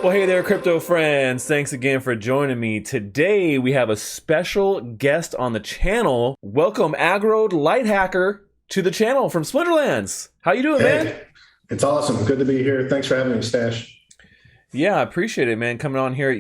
Well, hey there, crypto friends. Thanks again for joining me. Today, we have a special guest on the channel. Welcome, Aggroed Lighthacker, to the channel from Splinterlands. How you doing, man? It's awesome. Good to be here. Thanks for having me, Stache. Yeah, I appreciate it, man, coming on here.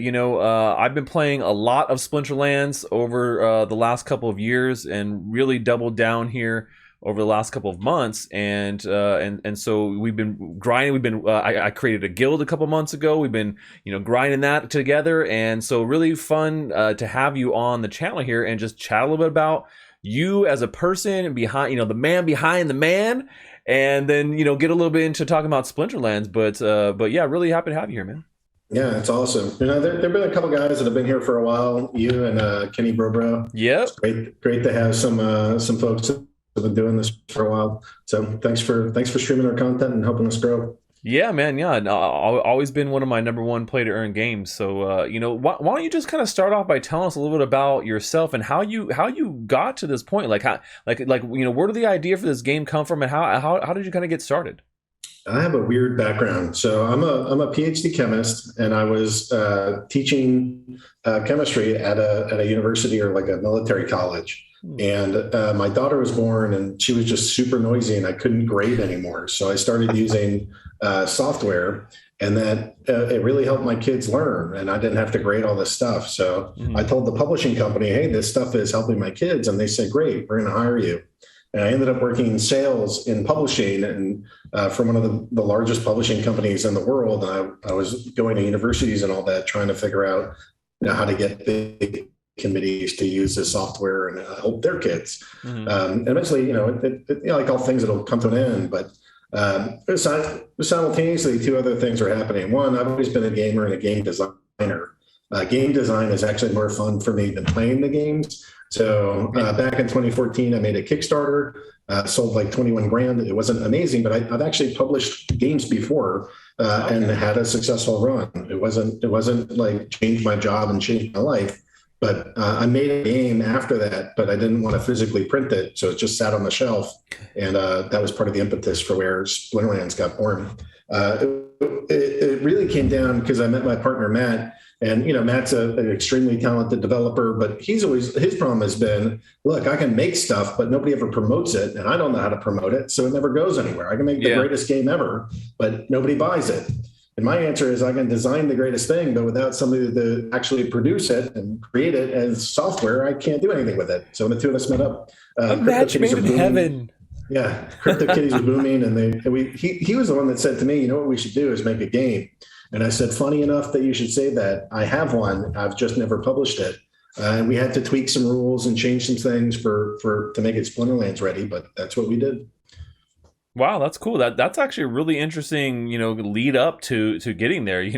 I've been playing a lot of Splinterlands over the last couple of years and really doubled down here over the last couple of months, and so we've been grinding. I created a guild a couple months ago. We've been grinding that together, and so really fun to have you on the channel here and just chat a little bit about you as a person and behind the man behind the man, and then get a little bit into talking about Splinterlands. But yeah, really happy to have you here, man. Yeah, it's awesome. There've been a couple guys that have been here for a while. You and Kenny Brobro. Yep. It's great to have some folks that have been doing this for a while. So thanks for streaming our content and helping us grow. Yeah, man. Yeah, always been one of my number one play to earn games. So, why don't you just kind of start off by telling us a little bit about yourself and how you got to this point? Where did the idea for this game come from, and how did you kind of get started? I have a weird background. So I'm a PhD chemist, and I was teaching chemistry at a university or like a military college. And my daughter was born, and she was just super noisy, and I couldn't grade anymore. So I started using software, and that it really helped my kids learn, and I didn't have to grade all this stuff. So I told the publishing company, hey, this stuff is helping my kids. And they said, great, we're going to hire you. And I ended up working in sales in publishing and for one of the largest publishing companies in the world. And I was going to universities and all that, trying to figure out how to get the committees to use this software and help their kids. And eventually, like all things, it'll come to an end. But simultaneously, two other things are happening. One, I've always been a gamer and a game designer. Game design is actually more fun for me than playing the games. So back in 2014, I made a Kickstarter, sold like 21 grand. It wasn't amazing, but I've actually published games before and had a successful run. It wasn't like changed my job and changed my life, but I made a game after that, but I didn't want to physically print it. So it just sat on the shelf. And that was part of the impetus for where Splinterlands got born. It really came down because I met my partner, Matt. And, Matt's an extremely talented developer, but his problem has been, look, I can make stuff, but nobody ever promotes it. And I don't know how to promote it. So it never goes anywhere. I can make the greatest game ever, but nobody buys it. And my answer is I can design the greatest thing, but without somebody to actually produce it and create it as software, I can't do anything with it. So when the two of us met up, a match made in heaven. Yeah, CryptoKitties were booming, and he was the one that said to me, what we should do is make a game. And I said, funny enough that you should say that. I have one. I've just never published it. And we had to tweak some rules and change some things to make it Splinterlands ready, but that's what we did. Wow, that's cool. That's actually a really interesting, lead up to getting there.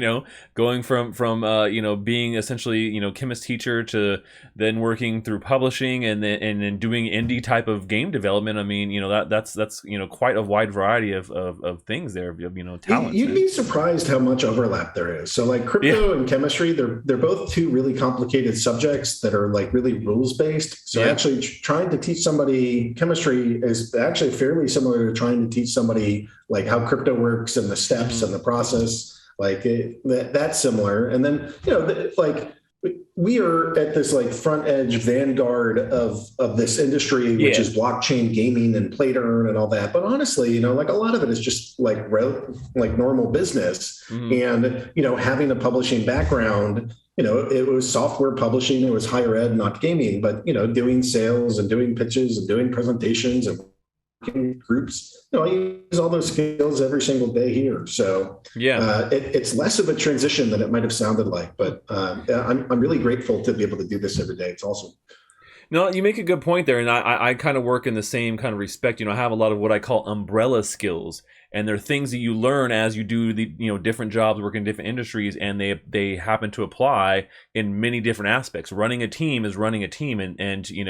Going from being essentially chemist teacher to then working through publishing and then doing indie type of game development. I mean, that's quite a wide variety of things there. Talents. You'd be surprised how much overlap there is. So like crypto and chemistry, they're both two really complicated subjects that are like really rules based. So actually trying to teach somebody chemistry is actually fairly similar to trying to teach somebody like how crypto works and the steps and the process, that's similar. And then, we are at this like front edge vanguard of this industry, which is blockchain gaming and play to earn and all that. But honestly, like a lot of it is just like normal business. And, having a publishing background, it was software publishing, it was higher ed, not gaming, but, doing sales and doing pitches and doing presentations and groups, I use all those skills every single day here. So it's less of a transition than it might have sounded like, but I'm really grateful to be able to do this every day. It's awesome. No, you make a good point there, and I kind of work in the same kind of respect. I have a lot of what I call umbrella skills, and they're things that you learn as you do the different jobs, work in different industries, and they happen to apply in many different aspects. Running a team is running a team, and you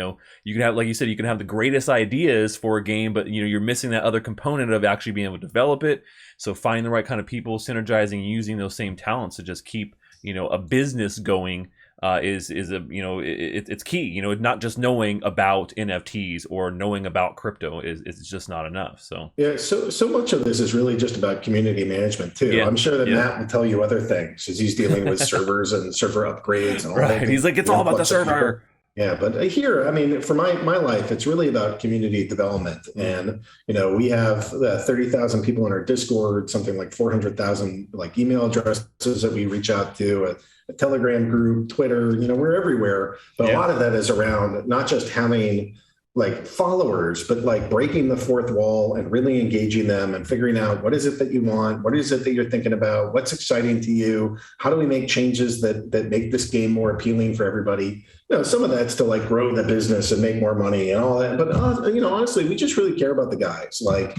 can have, like you said, you can have the greatest ideas for a game, but you're missing that other component of actually being able to develop it. So finding the right kind of people, synergizing, using those same talents to just keep a business going is a, it's key. Not just knowing about NFTs or knowing about crypto is just not enough. So yeah, so much of this is really just about community management too. Yeah, I'm sure that yeah. Matt will tell you other things because he's dealing with servers and server upgrades and all that. Right. He's like, it's all about the server. Yeah, but here, I mean, for my life, it's really about community development. And, we have 30,000 people in our Discord, something like 400,000 like email addresses that we reach out to, a Telegram group, Twitter, we're everywhere. But a lot of that is around not just having like followers, but like breaking the fourth wall and really engaging them and figuring out what is it that you want? What is it that you're thinking about? What's exciting to you? How do we make changes that make this game more appealing for everybody? Some of that's to like grow the business and make more money and all that. But, honestly, we just really care about the guys. Like,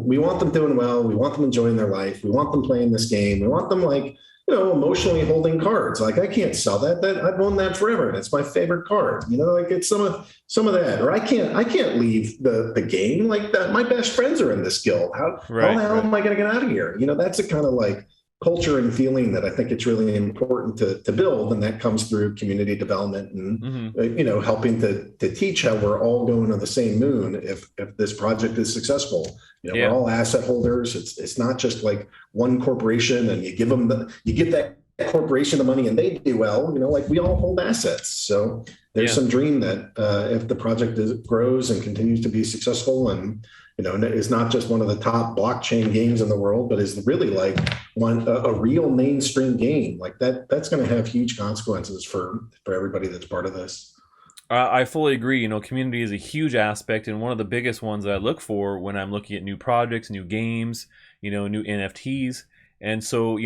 we want them doing well. We want them enjoying their life. We want them playing this game. We want them like, emotionally holding cards. Like, I can't sell that. I've owned that forever. And it's my favorite card. Like it's some of that. Or I can't leave the game like that. My best friends are in this guild. How the hell am I going to get out of here? That's a kind of like culture and feeling that I think it's really important to build, and that comes through community development and helping to teach how we're all going to the same moon if this project is successful. We're all asset holders. It's not just like one corporation and you give that corporation the money and they do well. Like we all hold assets. So there's some dream that if the project grows and continues to be successful and is not just one of the top blockchain games in the world, but is really like a real mainstream game like that's going to have huge consequences for everybody that's part of this. I fully agree. Community is a huge aspect, and one of the biggest ones that I look for when I'm looking at new projects, new games, new NFTs. And so,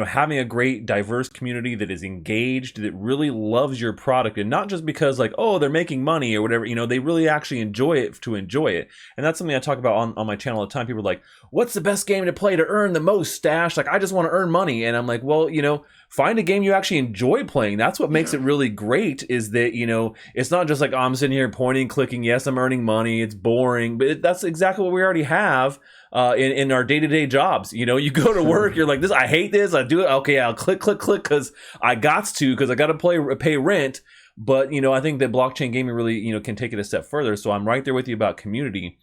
having a great, diverse community that is engaged, that really loves your product, and not just because like, oh, they're making money or whatever, they really actually enjoy it to enjoy it. And that's something I talk about on my channel all the time. People are like, what's the best game to play to earn the most, Stache? Like, I just want to earn money. And I'm like, well, find a game you actually enjoy playing. That's what makes it really great, is that, it's not just like, oh, I'm sitting here pointing, clicking. Yes, I'm earning money. It's boring. But that's exactly what we already have in our day-to-day jobs. You go to work, you're like, this, I hate this. I do it. Okay, I'll click because I got to pay rent. But, I think that blockchain gaming really, can take it a step further. So I'm right there with you about community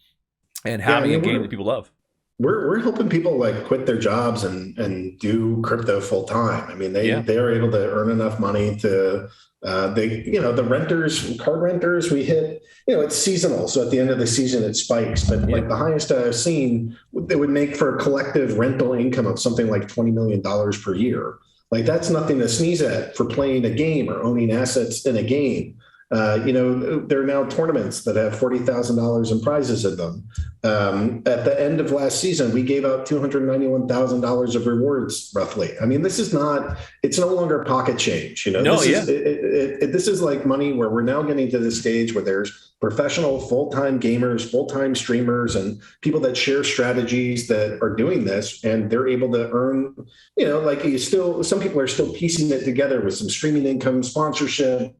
and having a game that people love. We're helping people like quit their jobs and do crypto full time. I mean, they are able to earn enough money to the renters, card renters, we hit, it's seasonal. So at the end of the season, it spikes. But like the highest I've seen, they would make for a collective rental income of something like $20 million per year. Like that's nothing to sneeze at for playing a game or owning assets in a game. There are now tournaments that have $40,000 in prizes in them. At the end of last season, we gave out $291,000 of rewards, roughly. I mean, it's no longer pocket change. This is like money where we're now getting to the stage where there's professional full-time gamers, full-time streamers, and people that share strategies that are doing this, and they're able to earn, some people are still piecing it together with some streaming income, sponsorship,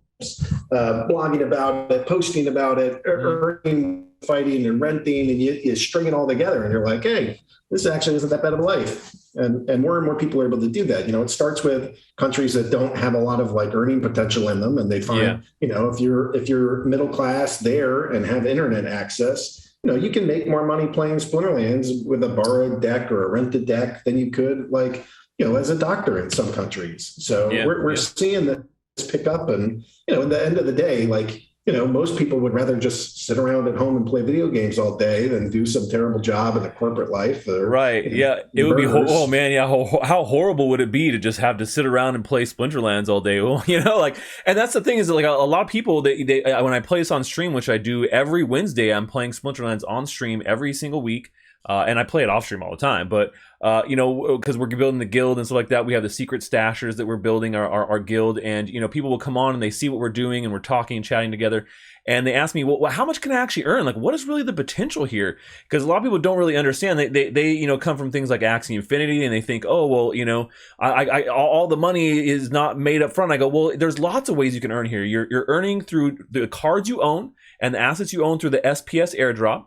blogging about it, posting about it, earning, fighting and renting, and you string it all together and you're like, hey, this actually isn't that bad of a life. And more people are able to do that. It starts with countries that don't have a lot of like earning potential in them, and they find, if you're middle class there and have internet access, you can make more money playing Splinterlands with a borrowed deck or a rented deck than you could as a doctor in some countries. So we're seeing that pick up, and at the end of the day, most people would rather just sit around at home and play video games all day than do some terrible job in a corporate life. It would be oh man, how horrible would it be to just have to sit around and play Splinterlands all day? And that's the thing, is that, like, a lot of people, they when I play this on stream, which I do every Wednesday, I'm playing Splinterlands on stream every single week. And I play it off stream all the time, but because we're building the guild and stuff like that, we have the secret stashers that we're building our guild, and people will come on and they see what we're doing and we're talking and chatting together, and they ask me, well, how much can I actually earn? Like, what is really the potential here? Because a lot of people don't really understand. They come from things like Axie Infinity, and they think, oh, well, I all the money is not made up front. I go, well, there's lots of ways you can earn here. You're earning through the cards you own and the assets you own through the SPS airdrop.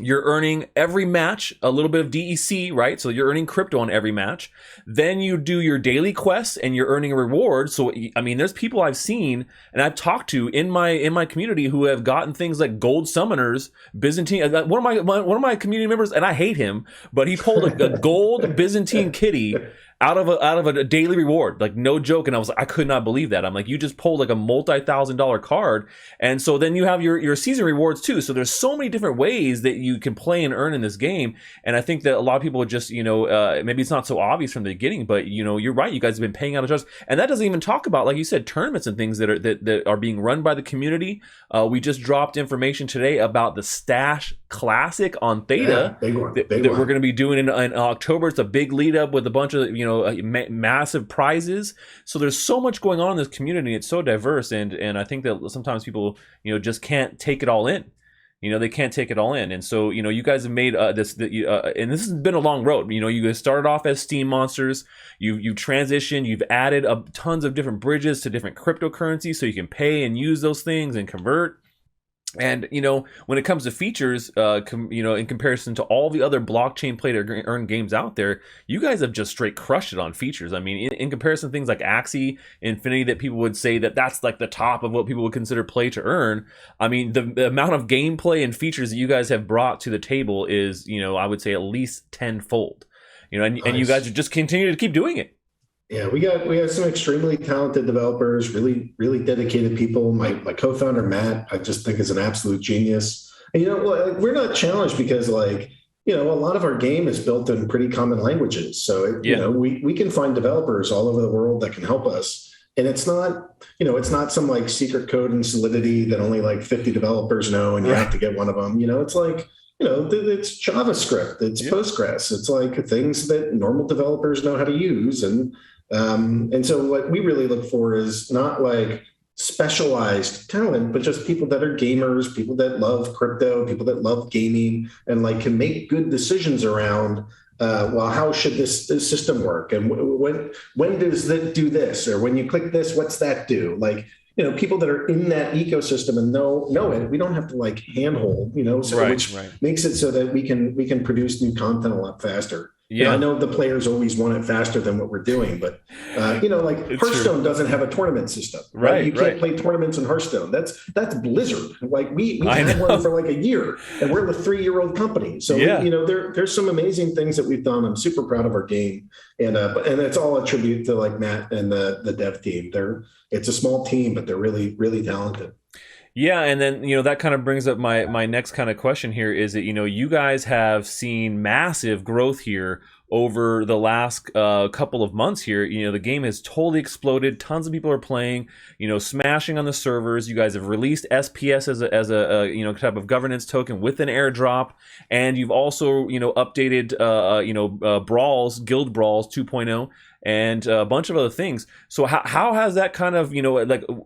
You're earning every match a little bit of DEC, right? So you're earning crypto on every match. Then you do your daily quests and you're earning a reward. So I mean, there's people I've seen and I've talked to in my community who have gotten things like gold summoners, Byzantine. One of my community members, and I hate him, but he pulled a gold Byzantine kitty out of a daily reward, like no joke. And I was like, I could not believe that. I'm like, you just pulled like a multi-$1,000 card. And so then you have your season rewards too. So there's so many different ways that you can play and earn in this game. And I think that a lot of people would just, maybe it's not so obvious from the beginning, but you're right. You guys have been paying out of trust. And that doesn't even talk about, like you said, tournaments and things that are being run by the community. We just dropped information today about the Stache Classic on Theta big one. that we're going to be doing in October. It's a big lead up with a bunch of, massive prizes. So there's so much going on in this community. It's so diverse. And I think that sometimes people, just can't take it all in. They can't take it all in. And so, you guys have made and this has been a long road. You guys started off as Steam monsters. You've transitioned. You've added tons of different bridges to different cryptocurrencies so you can pay and use those things and convert. And, when it comes to features, in comparison to all the other blockchain play to earn games out there, you guys have just straight crushed it on features. I mean, in comparison to things like Axie Infinity that people would say that's like the top of what people would consider play to earn. I mean, the amount of gameplay and features that you guys have brought to the table is, I would say at least tenfold. And you guys just continue to keep doing it. Yeah, we got some extremely talented developers, really, really dedicated people. My co-founder, Matt, I just think is an absolute genius. And, we're not challenged because a lot of our game is built in pretty common languages. So, we can find developers all over the world that can help us. And it's not, it's not some like secret code in Solidity that only like 50 developers know and you have to get one of them. It's like, it's JavaScript, it's Postgres, it's like things that normal developers know how to use. And so what we really look for is not like specialized talent, but just people that are gamers, people that love crypto, people that love gaming, and like can make good decisions around, how should this system work? And when does that do this? Or when you click this, what's that do? Like, people that are in that ecosystem and know it, we don't have to like handhold, which makes it so that we can produce new content a lot faster. Yeah, I know the players always want it faster than what we're doing, but Hearthstone doesn't have a tournament system, right? You can't play tournaments in Hearthstone. That's Blizzard. Like we had one for like a year, and we're the 3-year-old company. So there's some amazing things that we've done. I'm super proud of our game, and it's all a tribute to like Matt and the dev team. It's a small team, but they're really, really talented. Yeah, and then that kind of brings up my next kind of question here is that you guys have seen massive growth here over the last couple of months here. The game has totally exploded. Tons of people are playing, smashing on the servers. You guys have released SPS as a type of governance token with an airdrop, and you've also updated Brawls, Guild Brawls 2.0. And a bunch of other things. So how has that kind of,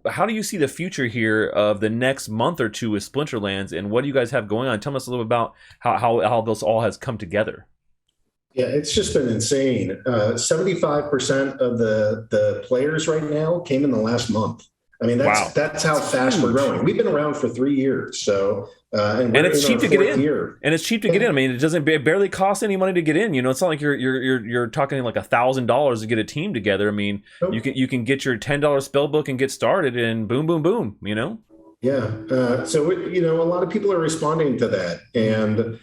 how do you see the future here of the next month or two with Splinterlands, and what do you guys have going on? Tell us a little bit about how this all has come together. Yeah, it's just been insane. 75% of the players right now came in the last month. I mean, that's how fast we're growing. We've been around for 3 years, so and it's cheap to get in. And it's cheap to get in. I mean, it barely costs any money to get in. It's not like you're talking like $1,000 to get a team together. I mean, you can get your $10 spell book and get started, and boom, boom, boom. Yeah. So a lot of people are responding to that, and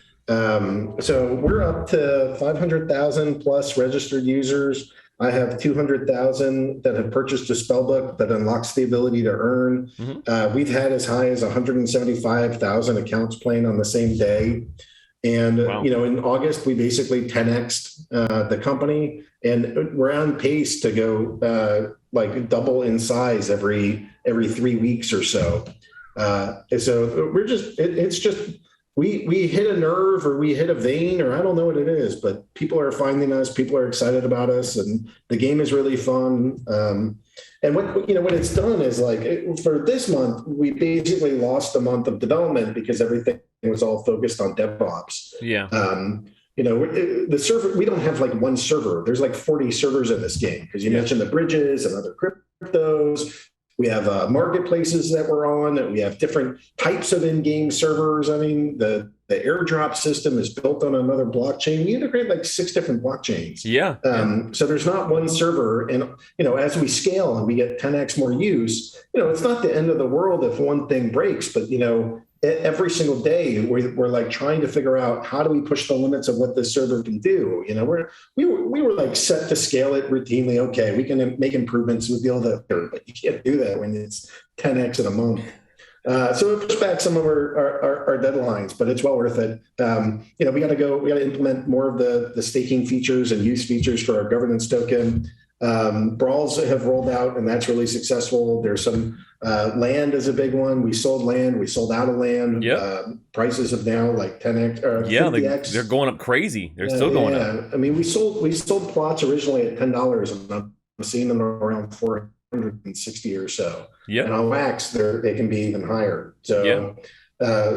so we're up to 500,000 plus registered users. I have 200,000 that have purchased a spellbook that unlocks the ability to earn. Mm-hmm. We've had as high as 175,000 accounts playing on the same day. And, in August, we basically 10x'd the company, and we're on pace to go double in size every 3 weeks or so. So we're just, we hit a nerve, or we hit a vein, or I don't know what it is, but people are finding us, people are excited about us, and the game is really fun. And what it's done is for this month, we basically lost a month of development because everything was all focused on DevOps. Yeah. The server, we don't have one server. There's 40 servers in this game, because you mentioned the bridges and other cryptos. We have marketplaces that we're on, and we have different types of in-game servers. I mean, the airdrop system is built on another blockchain. We integrate like 6 different blockchains. Yeah. So there's not one server. And, as we scale and we get 10x more use, it's not the end of the world if one thing breaks, but, every single day we're like trying to figure out how do we push the limits of what this server can do. We were like set to scale it routinely. Okay, we can make improvements with the other, but you can't do that when it's 10x in a month. So it pushed back some of our deadlines, but it's well worth it. We got to implement more of the staking features and use features for our governance token. Brawls have rolled out, and that's really successful. There's some land is a big one. We sold land. We sold out of land. Yep. Prices have now like 10x or 50x. They're going up crazy. They're still going up. I mean, we sold plots originally at $10, and I'm seeing them around 460 or so. Yeah. And on wax, they can be even higher. So,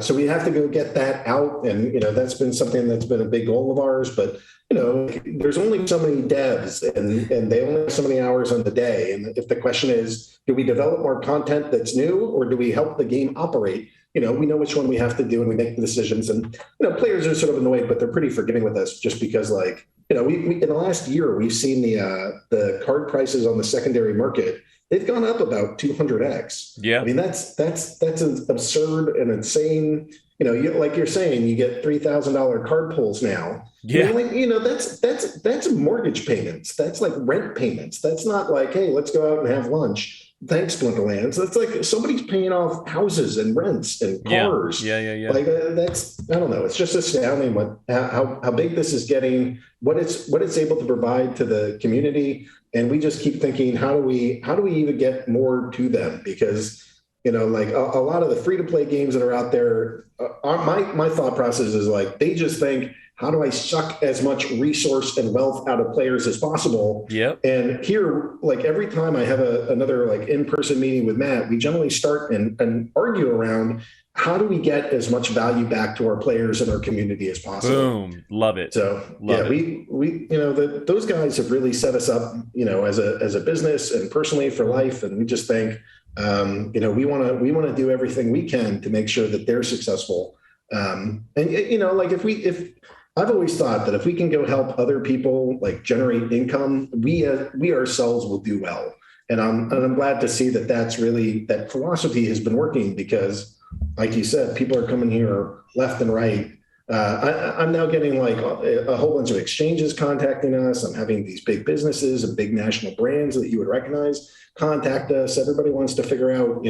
so we have to go get that out, and that's been something that's been a big goal of ours. But there's only so many devs, and they only have so many hours on the day. And if the question is, do we develop more content that's new, or do we help the game operate? We know which one we have to do, and we make the decisions. And players are sort of annoyed, but they're pretty forgiving with us, just because we in the last year we've seen the card prices on the secondary market. They've gone up about 200x. Yeah, I mean that's absurd and insane. Like you're saying, you get $3,000 card pulls now. Yeah, that's mortgage payments. That's like rent payments. That's not like, hey, let's go out and have lunch. Thanks, Splinterlands. That's like somebody's paying off houses and rents and cars. Yeah. Like that's, I don't know. It's just astounding how big this is getting, what it's able to provide to the community. And we just keep thinking, how do we even get more to them? Because like a lot of the free-to-play games that are out there, my thought process is like, they just think, how do I suck as much resource and wealth out of players as possible? Yep. And here, like every time I have another like in-person meeting with Matt, we generally start and argue around how do we get as much value back to our players and our community as possible. Boom, love it. So we those guys have really set us up, as a business and personally for life, and we just think. We want to do everything we can to make sure that they're successful. Like if I've always thought that if we can go help other people like generate income, we ourselves will do well. And I'm glad to see that philosophy has been working, because like you said, people are coming here left and right. I'm now getting like a whole bunch of exchanges contacting us. I'm having these big businesses and big national brands that you would recognize contact us. Everybody wants to figure out,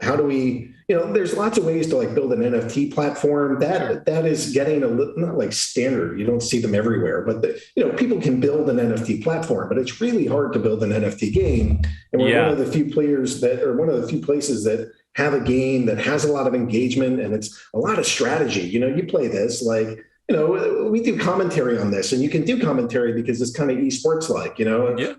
how do we, there's lots of ways to like build an NFT platform that is getting not like standard. You don't see them everywhere, but people can build an NFT platform, but it's really hard to build an NFT game. And we're one of the few places that have a game that has a lot of engagement, and it's a lot of strategy. You play this like, we do commentary on this, and you can do commentary because it's kind of esports like,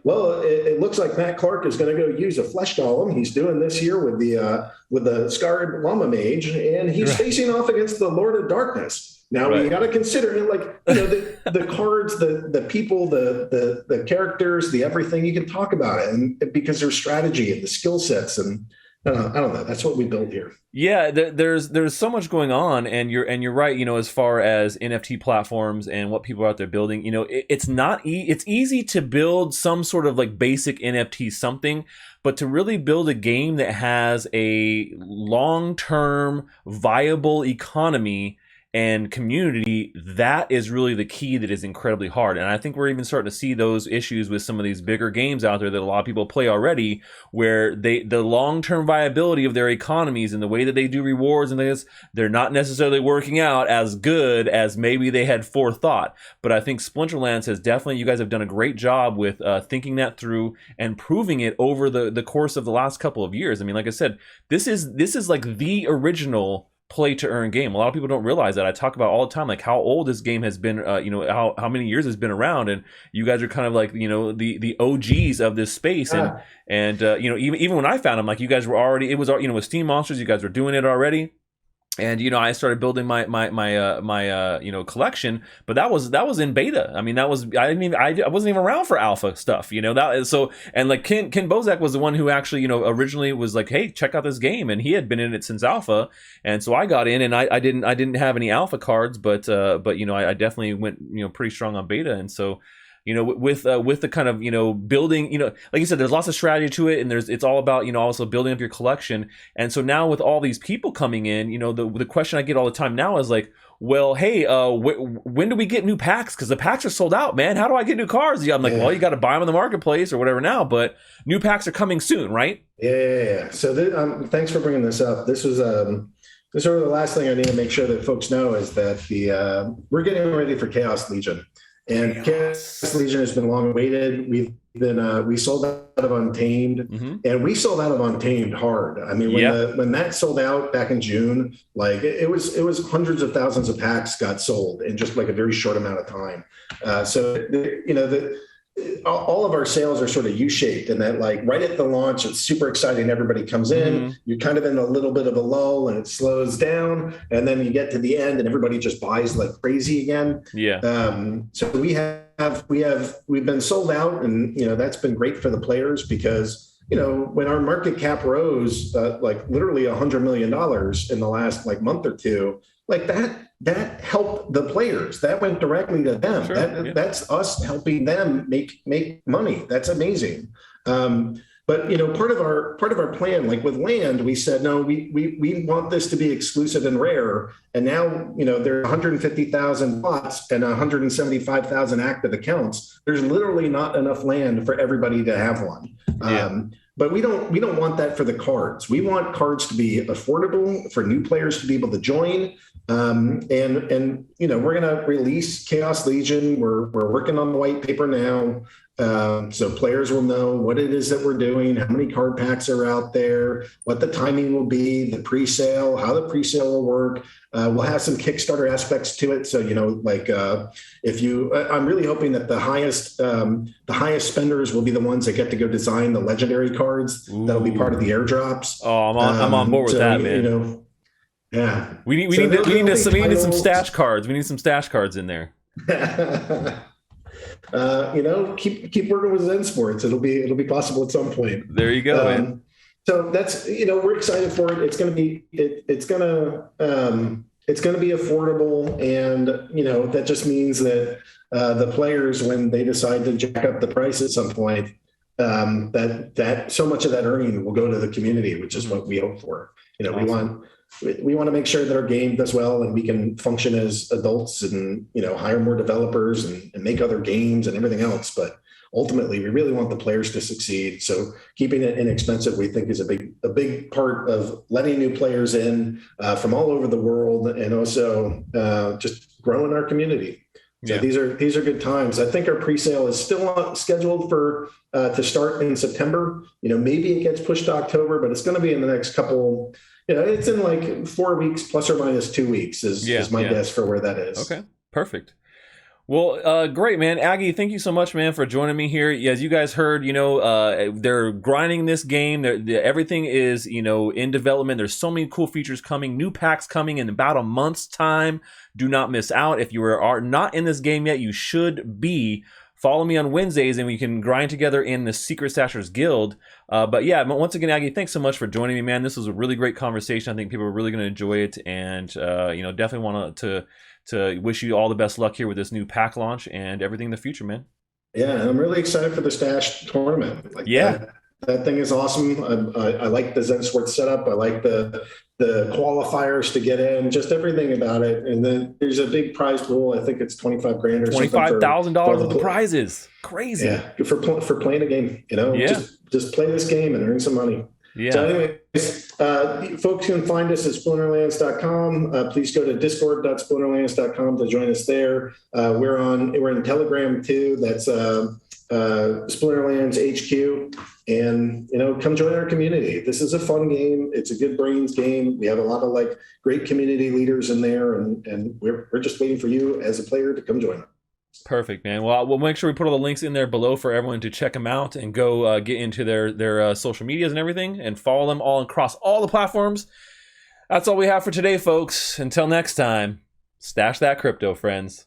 well, it looks like Matt Clark is going to go use a flesh golem. He's doing this here with the scarred llama mage, and he's facing off against the Lord of Darkness. Now we got to consider like, the cards, the people, the characters, the everything. You can talk about it, and because there's strategy and the skill sets, and I don't know. That's what we built here. Yeah, there's so much going on, and you're right. As far as NFT platforms and what people are out there building, it's easy to build some sort of like basic NFT something, but to really build a game that has a long-term viable economy and community, that is really the key that is incredibly hard. And I think we're even starting to see those issues with some of these bigger games out there that a lot of people play already, where the long-term viability of their economies and the way that they do rewards and things, they're not necessarily working out as good as maybe they had forethought. But I think Splinterlands has definitely, you guys have done a great job with thinking that through and proving it over the course of the last couple of years. I mean, like I said, this is like the original play to earn game. A lot of people don't realize that. I talk about all the time, like how old this game has been, how many years it's been around, and you guys are kind of like, the OGs of this space. And even when I found them, like you guys were already, it was, with Steam Monsters, you guys were doing it already. And I started building my collection, but that was in beta. I mean, I wasn't even around for alpha stuff. That is so. And like Ken Bozak was the one who actually originally was like, hey, check out this game, and he had been in it since alpha. And so I got in, and I didn't have any alpha cards, but I definitely went pretty strong on beta. And so with the kind of building, like you said, there's lots of strategy to it, and it's all about also building up your collection. And so now with all these people coming in, the question I get all the time now is like, well, hey, when do we get new packs? Because the packs are sold out, man. How do I get new cards? I'm like, well, you got to buy them in the marketplace or whatever now, but new packs are coming soon, right? Yeah. So thanks for bringing this up. This was this sort of the last thing I need to make sure that folks know is that we're getting ready for Chaos Legion. And Chaos Legion has been long awaited. We sold out of Untamed, and we sold out of Untamed hard. I mean, when that sold out back in June, like it was hundreds of thousands of packs got sold in just like a very short amount of time. All of our sales are sort of U-shaped in that, like right at the launch, it's super exciting. Everybody comes in, you're kind of in a little bit of a lull, and it slows down, and then you get to the end, and everybody just buys like crazy again. Yeah. So we've been sold out, and that's been great for the players because when our market cap rose like literally $100 million in the last like month or two, like that helped the players. That went directly to them. Sure, that's us helping them make money. That's amazing. But part of our plan, like with land, we said no, we want this to be exclusive and rare. And now there are 150,000 bots and 175,000 active accounts. There's literally not enough land for everybody to have one. But we don't want that for the cards. We want cards to be affordable for new players to be able to join. And we're going to release Chaos Legion. We're working on the white paper now. So players will know what it is that we're doing, how many card packs are out there, what the timing will be, the pre-sale, how the pre-sale will work. We'll have some Kickstarter aspects to it. So, I'm really hoping that the highest spenders will be the ones that get to go design the legendary cards. Ooh. That'll be part of the airdrops. Oh, I'm on board with that, man. Yeah. We need some stash cards. We need some stash cards in there. Keep working with Zen Sports. It'll be possible at some point. There you go, man. So that's we're excited for it. It's gonna be affordable, and that just means that the players, when they decide to jack up the price at some point, that so much of that earning will go to the community, which is what we hope for. Awesome. We want to make sure that our game does well and we can function as adults and hire more developers and make other games and everything else. But ultimately, we really want the players to succeed. So keeping it inexpensive, we think, is a big part of letting new players in from all over the world, and also just growing our community. So these are good times. I think our pre-sale is still scheduled for to start in September. Maybe it gets pushed to October, but it's going to be in the next couple. It's in like 4 weeks plus or minus 2 weeks is my guess for where that is. Okay, perfect. Well, great, man. Aggie, thank you so much, man, for joining me here. As you guys heard, they're grinding this game. Everything is, in development. There's so many cool features coming, new packs coming in about a month's time. Do not miss out. If you are not in this game yet, you should be. Follow me on Wednesdays, and we can grind together in the Secret Stachers Guild. But yeah, once again, Aggie, thanks so much for joining me, man. This was a really great conversation. I think people are really going to enjoy it, and definitely want to wish you all the best luck here with this new pack launch and everything in the future, man. Yeah, and I'm really excited for the Stash tournament. That thing is awesome. I like the Zen Sports setup. I like the qualifiers to get in, just everything about it. And then there's a big prize pool. I think it's $25,000 or $25,000 of the prizes. Crazy. Yeah, for playing a game. Just play this game and earn some money. Yeah. So anyways, folks can find us at splinterlands.com. Please go to discord.splinterlands.com to join us there. We're in Telegram too. That's Splinterlands HQ. And come join our community. This is a fun game. It's a good brains game. We have a lot of great community leaders in there, and we're just waiting for you as a player to come join us. Perfect, man. Well, we'll make sure we put all the links in there below for everyone to check them out and go get into their social medias and everything, and follow them all across all the platforms. That's all we have for today, folks. Until next time, stash that crypto, friends.